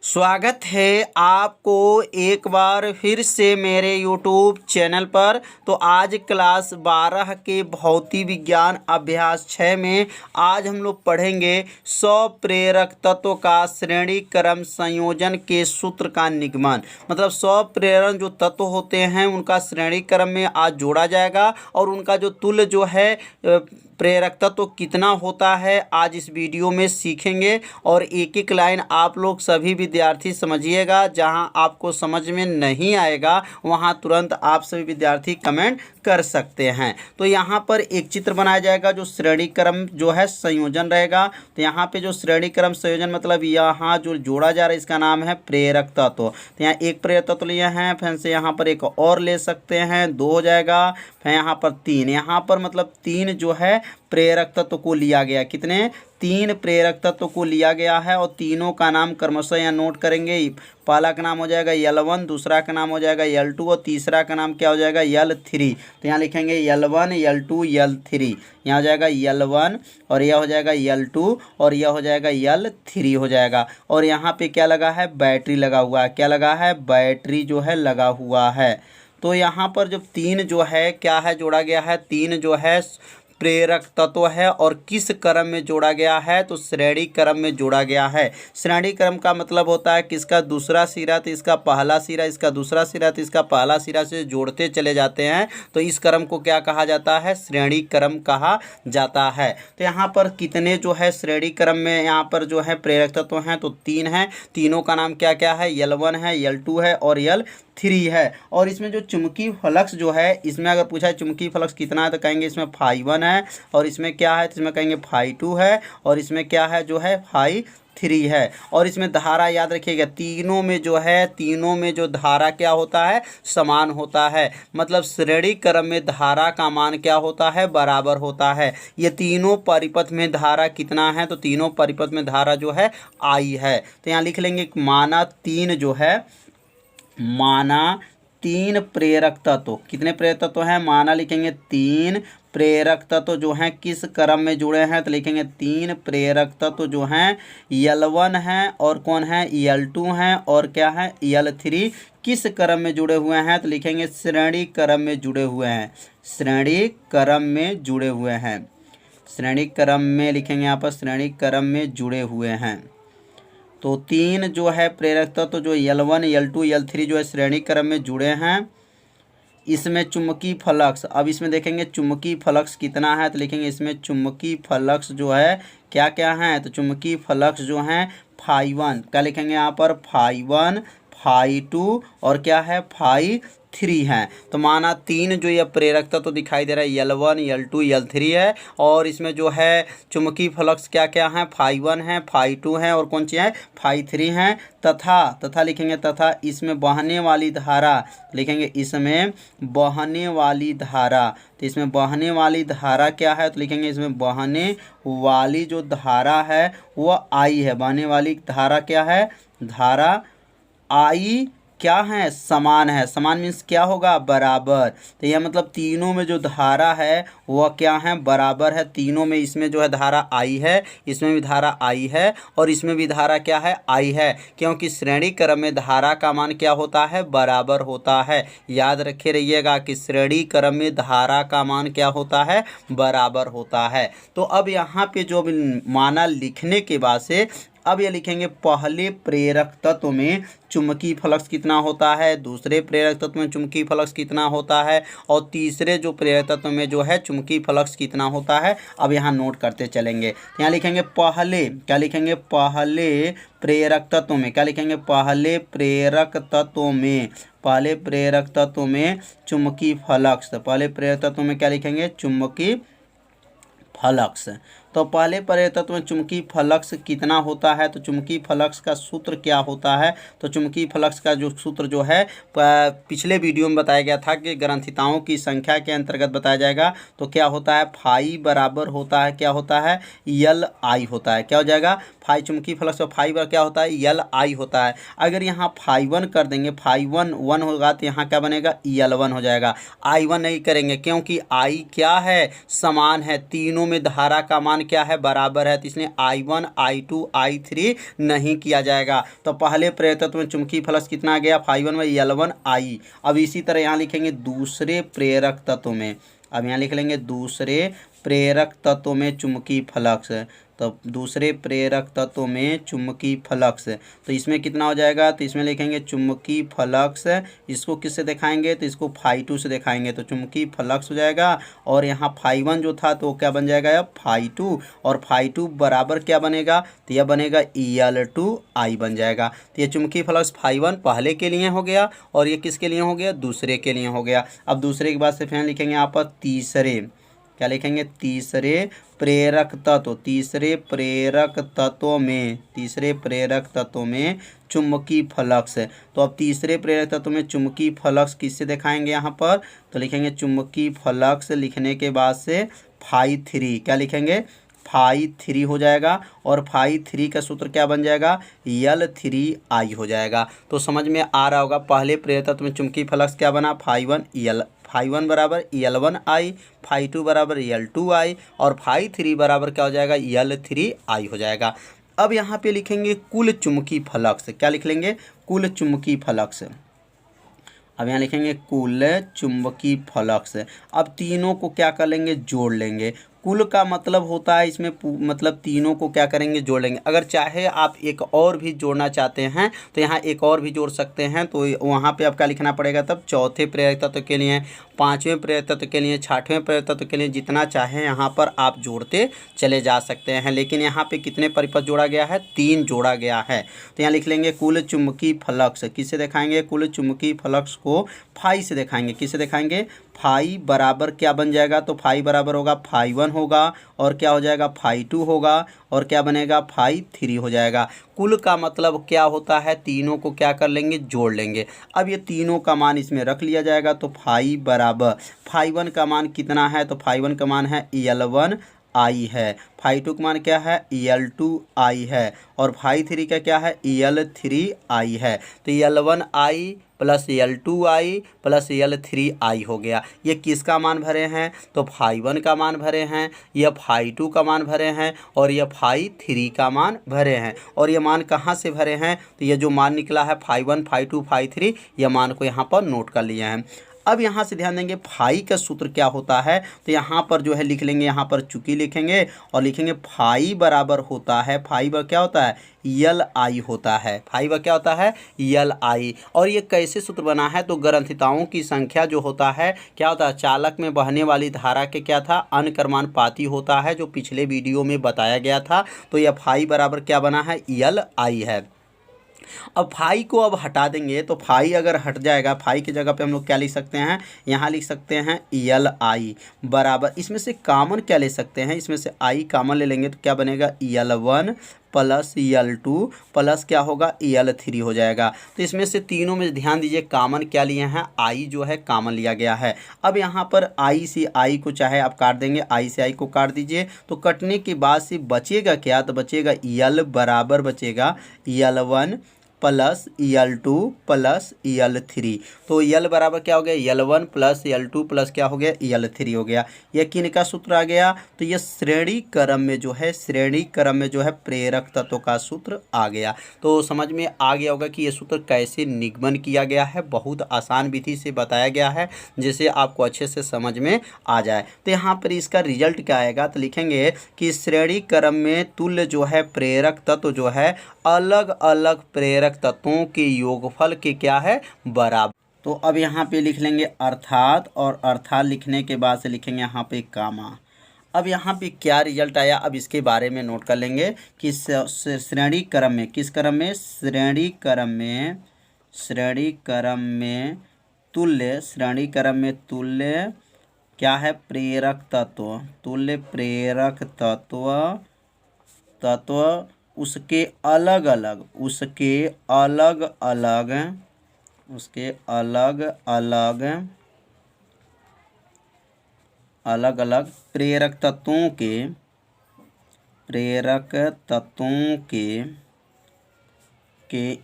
स्वागत है आपको एक बार फिर से मेरे YouTube चैनल पर। तो आज क्लास 12 के भौतिक विज्ञान अभ्यास 6 में आज हम लोग पढ़ेंगे 100 प्रेरक तत्व का श्रेणी क्रम संयोजन के सूत्र का निगमन। मतलब 100 प्रेरण जो तत्व होते हैं उनका श्रेणी क्रम में आज जोड़ा जाएगा और उनका जो तुल्य जो है प्रेरक तत्व कितना होता है आज इस वीडियो में सीखेंगे। और एक एक लाइन आप लोग सभी विद्यार्थी समझिएगा, जहां आपको समझ में नहीं आएगा वहां तुरंत आप सभी विद्यार्थी कमेंट कर सकते हैं। तो यहाँ पर एक चित्र बनाया जाएगा जो श्रेणी क्रम जो है संयोजन रहेगा। तो यहाँ पे जो श्रेणी क्रम संयोजन मतलब यहाँ जो जोड़ा जा रहा है इसका नाम है प्रेरक तत्व। तो यहाँ एक प्रेरक तत्व लिए हैं, फिर से यहाँ पर एक और ले सकते हैं, 2 हो जाएगा। फिर यहाँ पर 3, यहाँ पर मतलब 3 जो है प्रेरक तत्व को लिया गया। कितने? 3 प्रेरक तत्व को लिया गया है और तीनों का नाम क्रमशः यहाँ नोट करेंगे। पहला का नाम हो जाएगा L1, दूसरा का नाम हो जाएगा L2 और तीसरा का नाम क्या हो जाएगा L3। तो यहाँ लिखेंगे L1 L2 L3। यहाँ हो जाएगा L1 और यह हो जाएगा L2 और यह हो जाएगा L3 हो जाएगा। और यहाँ पे क्या लगा है? बैटरी लगा हुआ है। क्या लगा है? बैटरी जो है लगा हुआ है। तो यहाँ पर जब 3 जो है क्या है जोड़ा गया है, 3 जो है प्रेरक तत्व है और किस क्रम में जोड़ा गया है? तो श्रेणी क्रम में जोड़ा गया है। श्रेणी क्रम का मतलब होता है कि इसका दूसरा सिरा तो इसका पहला सिरा, इसका दूसरा सिरा तो इसका पहला सिरा से जोड़ते चले जाते हैं। तो इस क्रम को क्या कहा जाता है? श्रेणी क्रम कहा जाता है। तो यहाँ पर कितने जो है श्रेणी क्रम में यहाँ पर जो है प्रेरक तत्व हैं? तो 3 हैं। तीनों का नाम क्या क्या है? L1 है, L2 है और L3 है। और इसमें जो चुंबकीय फ्लक्स जो है, इसमें अगर पूछा है चुंबकीय फ्लक्स कितना है तो कहेंगे इसमें φ1 है। और इसमें क्या है? तो इसमें कहेंगे φ2 है। और इसमें क्या है जो है φ3 है। और इसमें धारा याद रखिएगा, तीनों में जो है, तीनों में जो धारा क्या होता है? समान होता है। मतलब श्रेणी क्रम में धारा का मान क्या होता है? बराबर होता है। ये तीनों परिपथ में धारा कितना है? तो तीनों परिपथ में धारा जो है I है। तो यहाँ लिख लेंगे माना 3 जो है, माना 3 प्रेरक तत्व। कितने प्रेरक तत्व हैं? माना लिखेंगे 3 प्रेरक तत्व जो हैं किस क्रम में जुड़े हैं? तो लिखेंगे 3 प्रेरक तत्व जो हैं L1 हैं और कौन है? L2 हैं और क्या है? L3 किस क्रम में जुड़े हुए हैं? तो लिखेंगे श्रेणी क्रम में जुड़े हुए हैं। श्रेणी क्रम में जुड़े हुए हैं। श्रेणी क्रम में लिखेंगे यहाँ पर श्रेणी क्रम में जुड़े हुए हैं। तो 3 जो है प्रेरक तत्व जो L1 L2 L3 जो है श्रेणी क्रम में जुड़े हैं। इसमें चुंबकीय फ्लक्स, अब इसमें देखेंगे चुंबकीय फ्लक्स कितना है? तो लिखेंगे इसमें चुंबकीय फ्लक्स जो है क्या क्या है? तो चुंबकीय फ्लक्स जो हैं φ1, क्या लिखेंगे यहाँ पर? φ1 φ2 और क्या है? φ3 हैं। तो माना 3 जो ये प्रेरक तत्व तो दिखाई दे रहा है L1 L2 L3 है। और इसमें जो है चुंबकीय फ्लक्स क्या क्या हैं? φ1 है, φ2 है और कौन सी है? φ3 हैं। तथा लिखेंगे तथा इसमें बहने वाली धारा, लिखेंगे इसमें बहने वाली धारा। तो इसमें बहने वाली धारा क्या है? तो लिखेंगे इसमें बहने वाली जो धारा है वह I है। बहने वाली धारा क्या है? धारा I क्या है? समान है। समान मीन्स क्या होगा? बराबर। तो यह मतलब तीनों में जो धारा है वह क्या है? बराबर है। तीनों में इसमें जो है धारा I है, इसमें भी धारा I है और इसमें भी धारा क्या है? I है। क्योंकि श्रेणी क्रम में धारा का मान क्या होता है? बराबर होता है। याद रखे रहिएगा कि श्रेणी क्रम में धारा का मान क्या होता है? बराबर होता है। तो अब यहाँ पे जो माना लिखने के बाद से अब ये लिखेंगे पहले प्रेरक तत्व में चुंबकीय फ्लक्स कितना होता है, दूसरे प्रेरक तत्व में चुंबकीय फ्लक्स कितना होता है और तीसरे जो प्रेरक तत्व में जो है चुंबकीय फ्लक्स कितना होता है। अब यहाँ नोट करते चलेंगे। यहाँ लिखेंगे पहले, क्या लिखेंगे? पहले प्रेरक तत्व में, क्या लिखेंगे? पहले प्रेरक तत्व में, पहले प्रेरक तत्व में चुंबकीय फ्लक्स। तो पहले प्रेरक तत्व में क्या लिखेंगे? चुंबकीय फ्लक्स। तो पहले प्रेरक तत्व में चुंबकीय फ्लक्स कितना होता है? तो चुंबकीय फ्लक्स का सूत्र क्या होता है? तो चुंबकीय फ्लक्स का जो सूत्र जो है पिछले वीडियो में बताया गया था कि ग्रंथिताओं की संख्या के अंतर्गत बताया जाएगा। तो क्या होता है? फाई बराबर होता है, क्या होता है? Li होता है। क्या हो जाएगा? फाई चुंबकीय फ्लक्स और फाई क्या होता है? Li होता है। अगर यहाँ φ1 कर देंगे, φ1 1 होगा तो यहाँ क्या बनेगा? L1 हो जाएगा। I1 नहीं करेंगे क्योंकि I क्या है? समान है। तीनों में धारा का मान क्या है, बराबर है, तो इसलिए I1 I2 I3 नहीं किया जाएगा। तो पहले प्रेरक तत्व में चुंबकीय फ्लक्स कितना आ गया, ∅1 में L1I। अब इसी तरह यहाँ लिखेंगे दूसरे प्रेरक तत्व में, अब यहाँ लिख लेंगे दूसरे प्रेरक तत्व में चुंबकीय फ्लक्स, तो दूसरे प्रेरक तत्व में चुंबकीय फ्लक्स, तो इसमें कितना हो जाएगा, तो इसमें लिखेंगे चुंबकीय फ्लक्स, इसको किससे दिखाएंगे, तो इसको ∅2 से दिखाएंगे, तो चुंबकीय फ्लक्स हो जाएगा। और यहाँ ∅1 जो था तो क्या बन जाएगा अब ∅2, और ∅2 बराबर क्या बनेगा, तो यह बनेगा L2I बन जाएगा। तो ये चुंबकीय फ्लक्स ∅1 पहले के लिए हो गया और ये किसके लिए हो गया, दूसरे के लिए हो गया। अब दूसरे के बाद से फिर लिखेंगे यहाँ पर तीसरे, क्या लिखेंगे, तीसरे प्रेरक तत्व, तीसरे प्रेरक तत्व में, तीसरे प्रेरक तत्व में चुंबकीय फ्लक्स। तो अब तीसरे प्रेरक तत्व में चुंबकीय फ्लक्स किससे दिखाएंगे यहाँ पर, तो लिखेंगे चुंबकीय फ्लक्स लिखने के बाद से ∅3, क्या लिखेंगे, ∅3 हो जाएगा। और ∅3 का सूत्र क्या बन जाएगा, L3I हो जाएगा। तो समझ में आ रहा होगा, पहले प्रेरक तत्व में चुंबकीय फ्लक्स क्या बना, ∅1 बराबर L1I, ∅2 बराबर L2I, और ∅3 बराबर क्या हो जाएगा, L3I हो जाएगा। अब यहाँ पे लिखेंगे कुल चुंबकीय फ्लक्स, क्या लिख लेंगे, कुल चुंबकीय फ्लक्स। अब यहाँ लिखेंगे कुल चुंबकीय फ्लक्स। अब तीनों को क्या कर लेंगे, जोड़ लेंगे। कुल का मतलब होता है इसमें मतलब तीनों को क्या करेंगे, जोड़ लेंगे। अगर चाहे आप एक और भी जोड़ना चाहते हैं तो यहाँ एक और भी जोड़ सकते हैं, तो वहाँ पे आपका लिखना पड़ेगा तब चौथे प्रेरक तत्व के लिए, पाँचवें प्रेरक तत्व के लिए, छठवें प्रेरक तत्व के लिए, जितना चाहें यहाँ पर आप जोड़ते चले जा सकते हैं। लेकिन यहाँ पे कितने परिपथ जोड़ा गया है, 3 जोड़ा गया है। तो यहाँ लिख लेंगे कुल चुंबकीय फ्लक्स, किससे दिखाएंगे, कुल चुंबकीय फ्लक्स को ∅ से दिखाएंगे, किससे दिखाएंगे, ∅ बराबर क्या बन जाएगा, तो ∅ बराबर होगा ∅1 होगा, और क्या हो जाएगा ∅2 होगा, और क्या बनेगा ∅3 हो जाएगा। कुल का मतलब क्या होता है, तीनों को क्या कर लेंगे, जोड़ लेंगे। अब ये तीनों का मान इसमें रख लिया जाएगा, तो ∅ बराबर ∅1 का मान कितना है, तो ∅1 का मान है L1I है, ∅2 का मान क्या है, L2I है, और ∅3 का क्या है, L3I है। तो L1I plus L2I plus L3I हो गया। ये किसका मान भरे हैं, तो ∅1 का मान भरे हैं, यह ∅2 का मान भरे हैं, और यह ∅3 का मान भरे हैं। और ये मान कहाँ से भरे हैं, तो ये जो मान निकला है ∅1 ∅2 ∅3, यह मान को यहाँ पर नोट कर लिए हैं। अब यहाँ से ध्यान देंगे ∅ का सूत्र क्या होता है, तो यहाँ पर जो है लिख लेंगे, यहाँ पर चुकी लिखेंगे और लिखेंगे ∅ बराबर होता है, ∅ बराबर क्या होता है, Li होता है, ∅ बराबर क्या होता है, Li। और ये कैसे सूत्र बना है, तो ग्रंथिताओं की संख्या जो होता है क्या होता है, चालक में बहने वाली धारा के क्या था, अनुक्रमानुपाती होता है, जो पिछले वीडियो में बताया गया था। तो यह ∅ बराबर क्या बना है, Li है। अब ∅ को अब हटा देंगे, तो ∅ अगर हट जाएगा, ∅ की जगह पे हम लोग क्या लिख सकते हैं, यहाँ लिख सकते हैं Li बराबर, इसमें से कामन क्या ले सकते हैं, इसमें से I कामन ले लेंगे तो क्या बनेगा, L1 प्लस L2 प्लस क्या होगा, L3 हो जाएगा। तो इसमें से तीनों में ध्यान दीजिए कामन क्या लिए हैं, I जो है कामन लिया गया है। अब यहाँ पर I से I को चाहे आप काट देंगे, I से I को काट दीजिए, तो कटने के बाद से बचेगा क्या, तो बचेगा L बराबर बचेगा L1 plus L2 plus L3। तो L बराबर क्या हो गया, L1 प्लस L2 प्लस क्या हो गया, L3 हो गया। यह किन का सूत्र आ गया, तो यह श्रेणी क्रम में जो है, श्रेणी क्रम में जो है प्रेरक तत्व का सूत्र आ गया। तो समझ में आ गया होगा कि यह सूत्र कैसे निगमन किया गया है, बहुत आसान विधि से बताया गया है, जिसे आपको अच्छे से समझ में आ जाए। तो यहाँ पर इसका रिजल्ट क्या आएगा, तो लिखेंगे कि श्रेणी क्रम में तुल्य जो है प्रेरक तत्व जो है अलग अलग प्रेरक तत्वों के योगफल के क्या है, बराबर। तो अब यहाँ पे लिख लेंगे अर्थात, और अर्थात लिखने के बाद से लिखेंगे यहाँ पे कामा। अब यहाँ पे क्या रिजल्ट आया, अब इसके बारे में नोट कर लेंगे कि श्रेणी क्रम में, किस क्रम में, श्रेणी क्रम में, श्रेणी क्रम में तुल्य, श्रेणी क्रम में तुल्य क्या है, प्रेरक तत्व, तुल्य प्रेरक तत्व उसके अलग अलग, उसके अलग अलग, उसके अलग अलग, अलग अलग प्रेरक तत्वों के, प्रेरक तत्वों के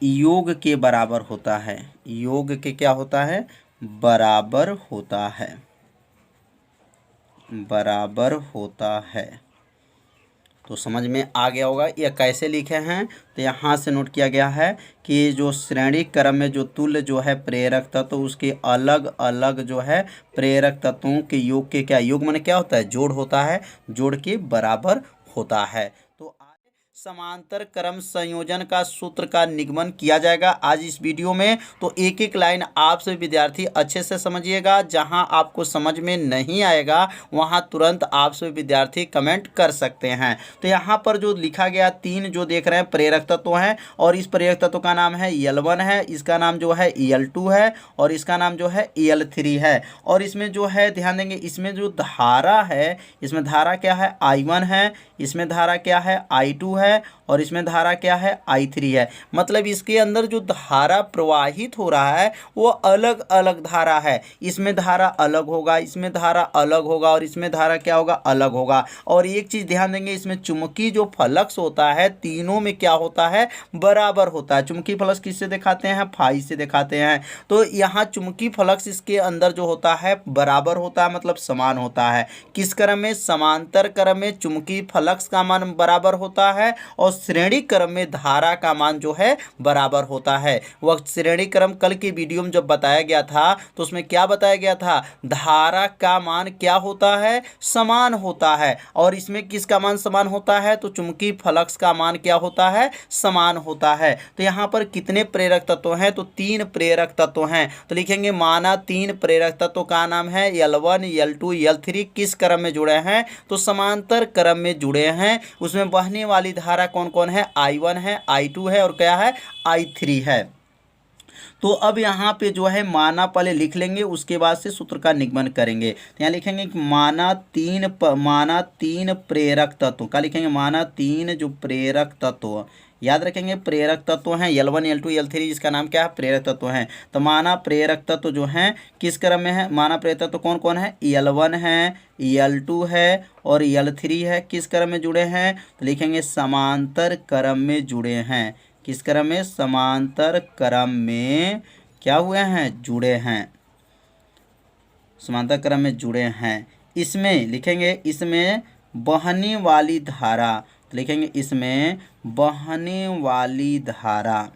योग के बराबर होता है, योग के क्या होता है, बराबर होता है, बराबर होता है। तो समझ में आ गया होगा यह कैसे लिखे हैं। तो यहाँ से नोट किया गया है कि जो श्रेणी क्रम में जो तुल्य जो है प्रेरक तत्व उसके अलग अलग जो है प्रेरक तत्वों के योग के क्या योग माने क्या होता है, जोड़ होता है, जोड़ के बराबर होता है। तो समांतर क्रम संयोजन का सूत्र का निगमन किया जाएगा आज इस वीडियो में। तो एक एक लाइन आप सभी विद्यार्थी अच्छे से समझिएगा, जहां आपको समझ में नहीं आएगा वहां तुरंत आप सभी विद्यार्थी कमेंट कर सकते हैं। तो यहां पर जो लिखा गया 3 जो देख रहे हैं प्रेरक तत्व हैं, और इस प्रेरक तत्व का नाम है L1 है, इसका नाम जो है L2 है, और इसका नाम जो है L3 है। और इसमें जो है ध्यान देंगे, इसमें जो धारा है, इसमें धारा क्या है I1 है, इसमें धारा क्या है I2 है, और इसमें धारा क्या है I3 है। मतलब इसके अंदर जो धारा प्रवाहित हो रहा है वो अलग अलग धारा है, इसमें धारा अलग होगा, इसमें धारा अलग होगा, और इसमें धारा क्या होगा, अलग होगा। और एक चीज ध्यान देंगे, इसमें चुंबकीय जो फ्लक्स होता है तीनों में क्या होता है, बराबर होता है। चुंबकीय फ्लक्स किससे दिखाते हैं, फाई से दिखाते हैं। तो यहाँ चुंबकीय फ्लक्स इसके अंदर जो होता है बराबर होता है, मतलब समान होता है। किस क्रम में, समांतर क्रम में चुंबकीय फ्लक्स का मान बराबर होता है, और श्रेणी क्रम में धारा का मान जो है बराबर होता है। वह श्रेणी क्रम कल के वीडियो में जब बताया गया था तो उसमें क्या बताया गया था, धारा का मान क्या होता है, समान होता है। और इसमें किसका मान समान होता है, तो चुंबकीय फ्लक्स का मान क्या होता है, समान होता है। तो यहाँ पर कितने प्रेरक तत्व हैं, तो 3 प्रेरक तत्व हैं। तो लिखेंगे माना 3 प्रेरक तत्व का नाम है L1 L2 L3, किस क्रम में जुड़े हैं, तो समांतर क्रम में जुड़े हैं। उसमें बहने वाली धारा कौन कौन है, I1 है, I2 है, और क्या है, I3 है। तो अब यहाँ पे जो है माना पहले लिख लेंगे, उसके बाद से सूत्र का निगमन करेंगे। तो यहाँ लिखेंगे कि माना तीन प्रेरक तत्व का लिखेंगे, माना 3 जो प्रेरक तत्व, याद रखेंगे प्रेरक तत्व हैं L1 L2 L3, जिसका नाम क्या है, प्रेरक तत्व हैं। तो माना प्रेरक तत्व जो हैं किस क्रम में है, माना प्रेरक तत्व कौन कौन है, L1 है, L2 है, और L3 है। किस क्रम में जुड़े हैं, तो लिखेंगे समांतर क्रम में जुड़े हैं। किस क्रम में, समांतर क्रम में क्या हुए हैं, जुड़े हैं, समांतर क्रम में जुड़े हैं। इसमें लिखेंगे, इसमें बहने वाली धारा, तो लिखेंगे इसमें बहने वाली धारा,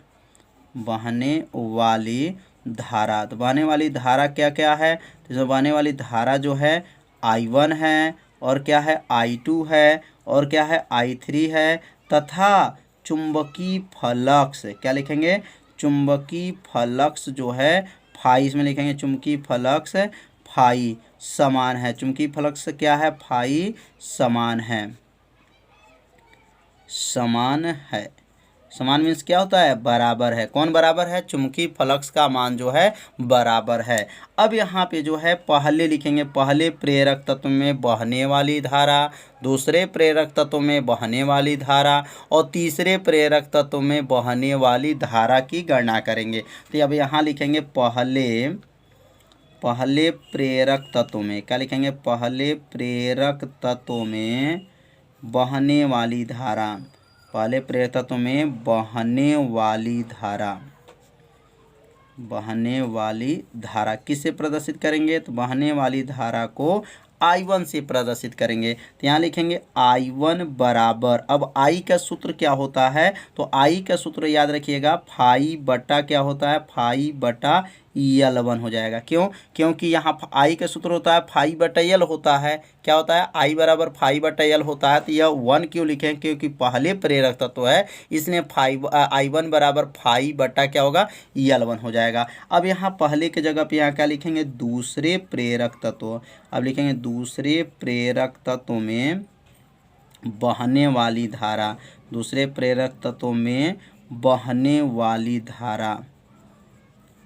बहने वाली धारा। तो बहने वाली धारा क्या क्या है, तो इसमें बहने वाली धारा जो है I1 है, और क्या है I2 है, और क्या है I3 है, तथा चुंबकीय फ्लक्स, क्या लिखेंगे, चुंबकीय फ्लक्स जो है फाई, इसमें लिखेंगे चुंबकीय फ्लक्स फाई समान है। चुंबकीय फ्लक्स क्या है, फाई समान है, समान है। समान मीन्स क्या होता है, बराबर है। कौन बराबर है, चुंबकीय फ्लक्स का मान जो है बराबर है। अब यहाँ पे जो है पहले लिखेंगे, पहले प्रेरक तत्व में बहने वाली धारा, दूसरे प्रेरक तत्व में बहने वाली धारा, और तीसरे प्रेरक तत्व में बहने वाली धारा की गणना करेंगे। तो अब यहाँ लिखेंगे पहले प्रेरक तत्व में, क्या लिखेंगे, पहले प्रेरक तत्व में बहने वाली धारा, पहले प्रेरक तत्व में बहने वाली धारा, बहने वाली धारा किससे प्रदर्शित करेंगे, तो बहने वाली धारा को I1 से प्रदर्शित करेंगे। तो यहाँ लिखेंगे I1 बराबर, अब I का सूत्र क्या होता है, तो I का सूत्र याद रखिएगा, फाई बटा क्या होता है, फाई बटा L1 हो जाएगा। क्यों, क्योंकि यहाँ I का सूत्र होता है फाई बटा L होता है। क्या होता है, I बराबर फाई बटा L होता है। तो यह 1 क्यों लिखें, क्योंकि पहले प्रेरक तत्व है, इसलिए I1 बराबर फाई बटा क्या होगा, L1 हो जाएगा। अब यहाँ पहले के जगह पे यहाँ क्या लिखेंगे, दूसरे प्रेरक तत्व। अब लिखेंगे दूसरे प्रेरक तत्व में बहने वाली धारा, दूसरे प्रेरक तत्व में बहने वाली धारा,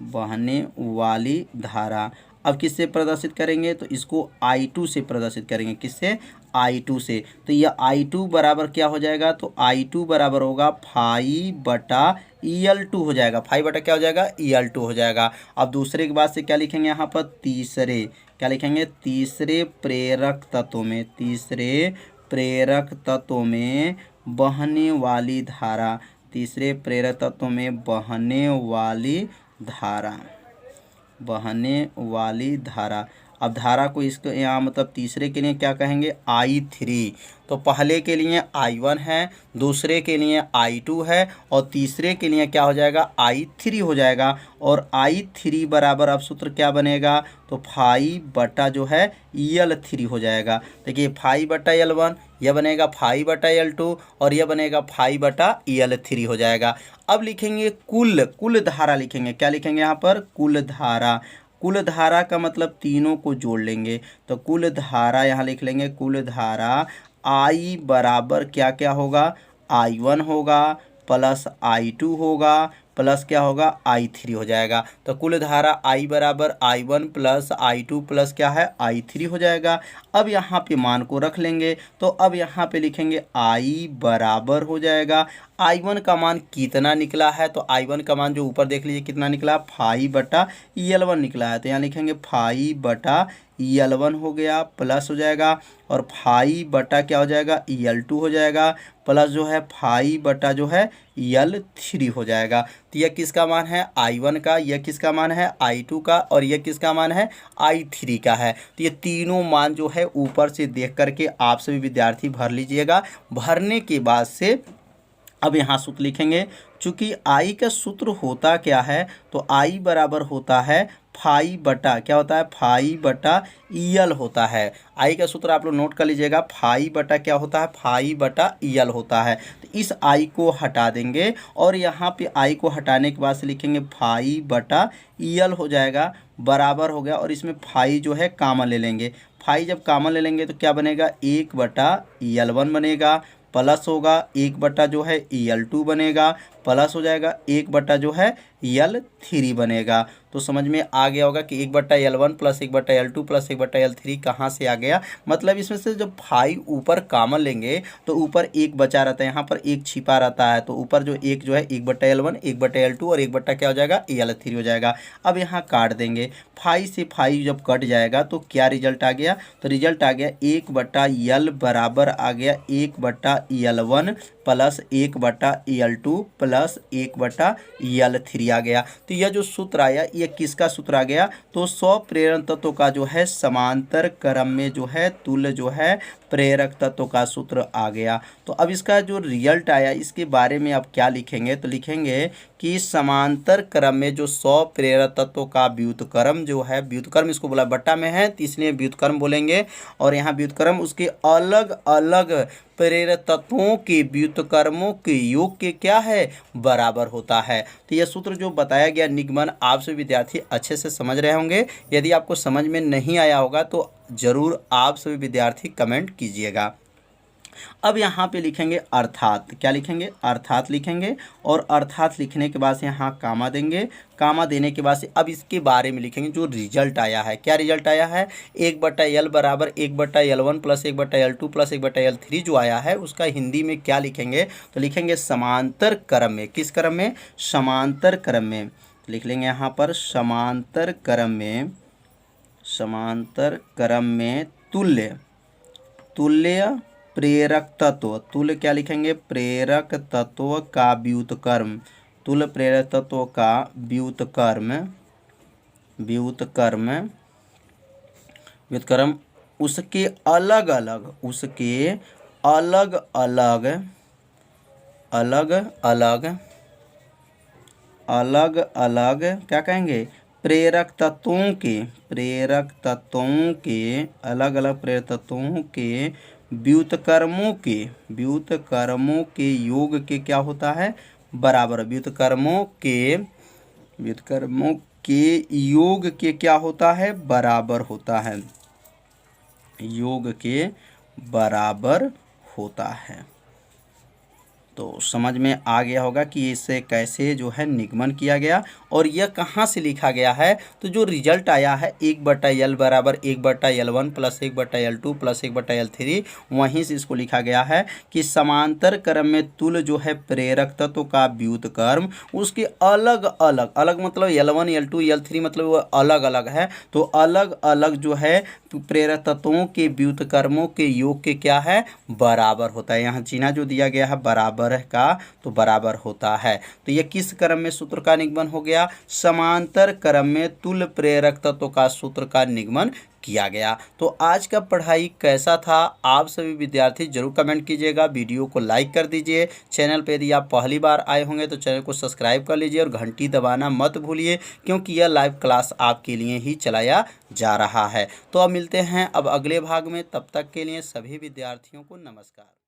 बहने वाली धारा। अब किससे प्रदर्शित करेंगे, तो इसको I2 से प्रदर्शित करेंगे। किससे, I2 से। तो यह I2 बराबर क्या हो जाएगा, तो I2 बराबर होगा फाई बटा L2 हो जाएगा। फाई बटा क्या हो जाएगा, L2 हो जाएगा। अब दूसरे के बाद से क्या लिखेंगे, यहाँ पर तीसरे, क्या लिखेंगे, तीसरे प्रेरक तत्व में, तीसरे प्रेरक तत्व में बहने वाली धारा, तीसरे प्रेरक तत्व में बहने वाली धारा, बहने वाली धारा। अब धारा को इसको यहाँ मतलब तीसरे के लिए क्या कहेंगे, I3। तो पहले के लिए I1 है, दूसरे के लिए I2 है और तीसरे के लिए क्या हो जाएगा, I3 हो जाएगा। और I3 बराबर अब सूत्र क्या बनेगा, तो 5 बटा जो है L3 हो जाएगा। देखिए 5 बटा L1, यह बनेगा 5 बटा L2 और यह बनेगा 5 बटा L3 हो जाएगा। अब लिखेंगे कुल धारा लिखेंगे, क्या लिखेंगे यहाँ पर, कुल धारा। कुल धारा का मतलब तीनों को जोड़ लेंगे, तो कुल धारा यहाँ लिख लेंगे, कुल धारा I बराबर क्या क्या होगा, I1 होगा प्लस I2 होगा प्लस क्या होगा, I3 हो जाएगा। तो कुल धारा I बराबर I1 प्लस I2 प्लस क्या है, I3 हो जाएगा। अब यहाँ पे मान को रख लेंगे, तो अब यहाँ पे लिखेंगे I बराबर हो जाएगा, I1 का मान कितना निकला है, तो I1 का मान जो ऊपर देख लीजिए कितना निकला, 5 बटा L1 निकला है। तो यहाँ लिखेंगे 5 बटा L1 हो गया प्लस हो जाएगा और 5 बटा क्या हो जाएगा, L2 हो जाएगा प्लस जो है 5 बटा जो है L3 हो जाएगा। तो यह किसका मान है, I1 का, यह किसका मान है, I2 का और यह किसका मान है, I3 का है। तो ये तीनों मान जो है ऊपर से देख करके आप सभी विद्यार्थी भर लीजिएगा। भरने के बाद से अब यहाँ सूत्र लिखेंगे। चूँकि I का सूत्र होता क्या है, तो I बराबर होता है 5 बटा क्या होता है, 5 बटा EL होता है। I का सूत्र आप लोग नोट कर लीजिएगा, 5 बटा क्या होता है, 5 बटा EL होता है। तो इस I को हटा देंगे और यहाँ पे I को हटाने के बाद से लिखेंगे 5 बटा EL हो जाएगा, बराबर हो गया। और इसमें 5 जो है कामन ले लेंगे, 5 जब कामन ले लेंगे तो क्या बनेगा, 1 बटा EL1 बनेगा प्लस होगा 1 बटा जो है EL2 बनेगा प्लस हो जाएगा 1 बटा जो है L3 बनेगा। तो समझ में आ गया होगा कि 1 बटा L1 प्लस 1 बटा L2 प्लस 1 बटा L3 कहाँ से आ गया। मतलब इसमें से जब 5 ऊपर कामन लेंगे तो ऊपर 1 बचा रहता है, यहाँ पर 1 छिपा रहता है। तो ऊपर जो 1 जो है 1 बटा L1 1 बटा L2 और 1 बटा क्या हो जाएगा, L3 हो जाएगा। अब यहाँ काट देंगे, 5 से 5 जब कट जाएगा तो क्या रिजल्ट आ गया, तो रिजल्ट आ गया 1 बटा L बराबर आ गया 1 बटा L1 प्लस 1 बटा L2 प्लस 1 बटा L3 आ गया। तो यह जो सूत्र आया ये किसका सूत्र आ गया, तो 100 प्रेरण तत्वों का जो है समांतर क्रम में जो है तुल्य जो है प्रेरक तत्वों का सूत्र आ गया। तो अब इसका जो रिजल्ट आया इसके बारे में आप क्या लिखेंगे, तो लिखेंगे कि समांतर क्रम में जो 100 प्रेरक तत्वों का व्युत्क्रम जो है, व्युत्क्रम इसको बोला बट्टा में है तो इसलिए व्युत्क्रम बोलेंगे। और यहाँ व्युत्क्रम उसके अलग अलग प्रेरक तत्वों के व्युत्क्रमों के योग के क्या है, बराबर होता है। तो यह सूत्र जो बताया गया निगमन आप सभी विद्यार्थी अच्छे से समझ रहे होंगे। यदि आपको समझ में नहीं आया होगा तो ज़रूर आप सभी विद्यार्थी कमेंट कीजिएगा। अब यहाँ पे लिखेंगे अर्थात, क्या लिखेंगे, अर्थात लिखेंगे और अर्थात लिखने के बाद से यहाँ कामा देंगे। कामा देने के बाद से अब इसके बारे में लिखेंगे जो रिजल्ट आया है। क्या रिजल्ट आया है, 1 बटा L बराबर 1 बटा L1 प्लस 1 बटा L2 प्लस 1 बटा L3 जो आया है उसका हिंदी में क्या लिखेंगे, तो लिखेंगे समांतर क्रम में। किस क्रम में, समांतर क्रम में। लिख लेंगे यहाँ पर समांतर क्रम में, समांतर क्रम में तुल्य प्रेरक तत्व, तुल्य क्या लिखेंगे, प्रेरक तत्व का व्युत्क्रम, तुल्य प्रेरक तत्व का व्युत्क्रम उसके अलग अलग क्या कहेंगे, प्रेरक तत्वों के अलग अलग प्रेरक तत्वों के व्युत्क्रमों के योग के क्या होता है, बराबर। व्युत्क्रमों के योग के क्या होता है, बराबर होता है, योग के बराबर होता है। तो समझ में आ गया होगा कि इसे कैसे जो है निगमन किया गया और यह कहाँ से लिखा गया है। तो जो रिजल्ट आया है 1 बटा L बराबर 1 बटा L1 प्लस 1 बटा L2 प्लस 1 बटा L3, वहीं से इसको लिखा गया है कि समांतर क्रम में तुल्य जो है प्रेरक तत्व का व्युत्क्रम उसके अलग अलग मतलब L1 L2 L3 मतलब वो अलग अलग है। तो अलग अलग जो है प्रेरक तत्वों के व्युत्क्रमों के योग के क्या है, बराबर होता है। यहाँ चिन्ह जो दिया गया है बराबर का, तो बराबर होता है। तो यह किस क्रम में सूत्र का निगमन हो गया, गया, समांतर क्रम में तुल्य प्रेरक तत्व का सूत्र का निगमन किया गया। तो आज का पढ़ाई कैसा था, आप सभी विद्यार्थी जरूर कमेंट कीजिएगा। वीडियो को लाइक कर दीजिए। चैनल पर यदि आप पहली बार आए होंगे तो चैनल को सब्सक्राइब कर लीजिए और घंटी दबाना मत भूलिए, क्योंकि यह लाइव क्लास आपके लिए ही चलाया जा रहा है। तो अब मिलते हैं अब अगले भाग में, तब तक के लिए सभी विद्यार्थियों को नमस्कार।